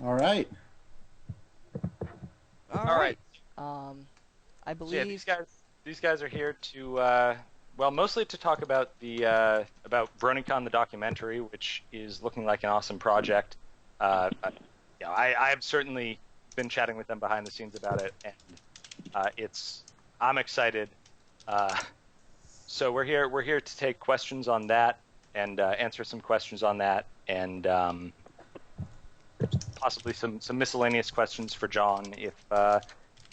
All right. All All right. right. I So yeah, believe. these guys are here to well, mostly to talk about the about Bronycon the documentary, which is looking like an awesome project. I have certainly been chatting with them behind the scenes about it, and it's I'm excited. Uh, so we're here to take questions on that and answer some questions on that, and possibly some miscellaneous questions for John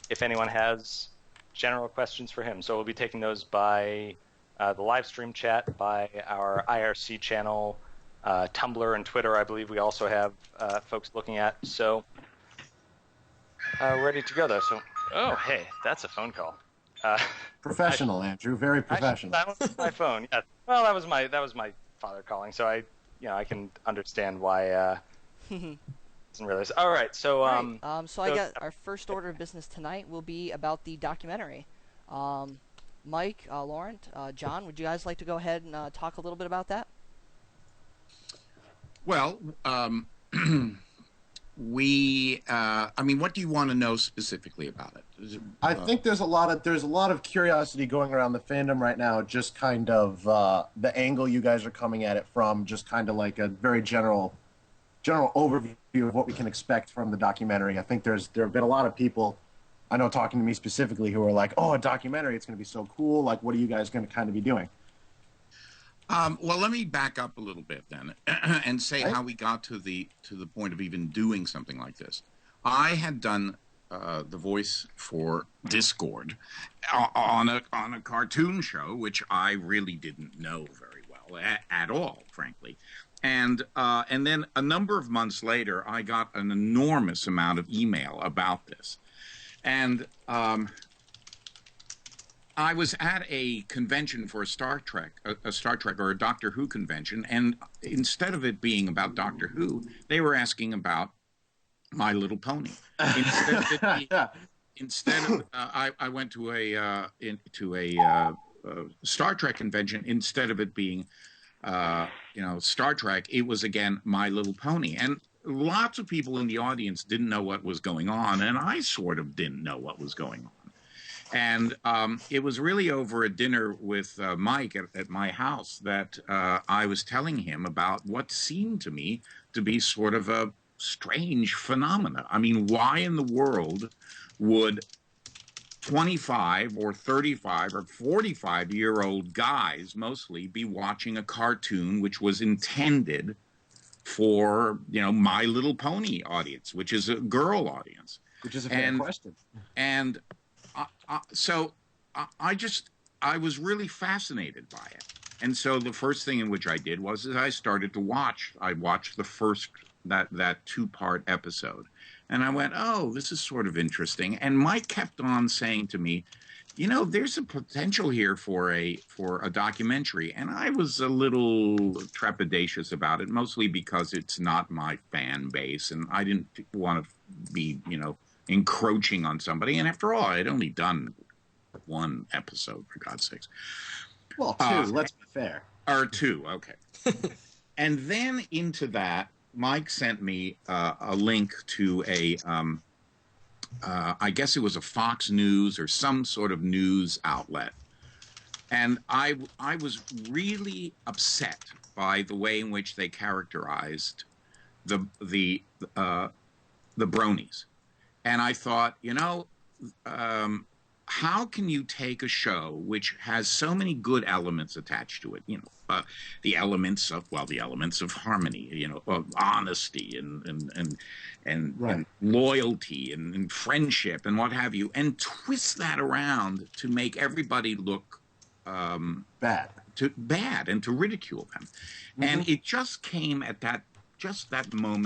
if anyone has general questions for him. So we'll be taking those by the live stream chat, by our IRC channel, Tumblr and Twitter. I believe we also have folks looking at. So ready to go though. So oh hey, that's a phone call. Uh, I Professional, Andrew. Very should professional. silence my phone. Yeah. Well, that was my father calling. So I can understand why. Didn't realize. All right. So All right. So I so got our first order of business tonight will be about the documentary. Um, Mike, Laurent, John, would you guys like to go ahead and talk a little bit about that? Well, I mean, what do you want to know specifically about it? I think there's a lot of curiosity going around the fandom right now. Just kind of the angle you guys are coming at it from, just kind of like a very general overview of what we can expect from the documentary. I think there have been a lot of people I know talking to me specifically who are like, "Oh, a documentary! It's going to be so cool! Like, what are you guys going to kind of be doing?" well, let me back up a little bit then, and say Right? how we got to the point of even doing something like this. I had done the voice for Discord on a cartoon show, which I really didn't know very well at all, frankly. And then a number of months later, I got an enormous amount of email about this, and I was at a convention for a Star Trek, a Star Trek or a Doctor Who convention, and instead of it being about Doctor Who, they were asking about My Little Pony. Instead of it being, instead of I went to a Star Trek convention. Instead of it being Star Trek, it was again My Little Pony, and lots of people in the audience didn't know what was going on, and I sort of didn't know what was going on. And it was really over a dinner with Mike at my house that I was telling him about what seemed to me to be sort of a strange phenomena. I mean, why in the world would 25 or 35 or 45-year-old guys mostly be watching a cartoon which was intended for, My Little Pony audience, which is a girl audience? Which is a fair And question. and so I was really fascinated by it. And so the first thing in which I did was I started to watch. I watched the first that two-part episode, and I went, "Oh, this is sort of interesting." And Mike kept on saying to me, there's a potential here for a documentary, and I was a little trepidatious about it, mostly because it's not my fan base, and I didn't want to be, encroaching on somebody. And after all, I'd only done one episode, for God's sakes, Well, two. uh, Let's be fair. or two. Okay, and then into that, Mike sent me a link to I guess it was a Fox News or some sort of news outlet, and I was really upset by the way in which they characterized the the uh, the bronies. And I thought, um, how can you take a show which has so many good elements attached to it? The elements of harmony, of honesty and Right. loyalty and friendship and what have you, and twist that around to make everybody look Bad. to bad and to ridicule them. Mm-hmm. And it just came at that moment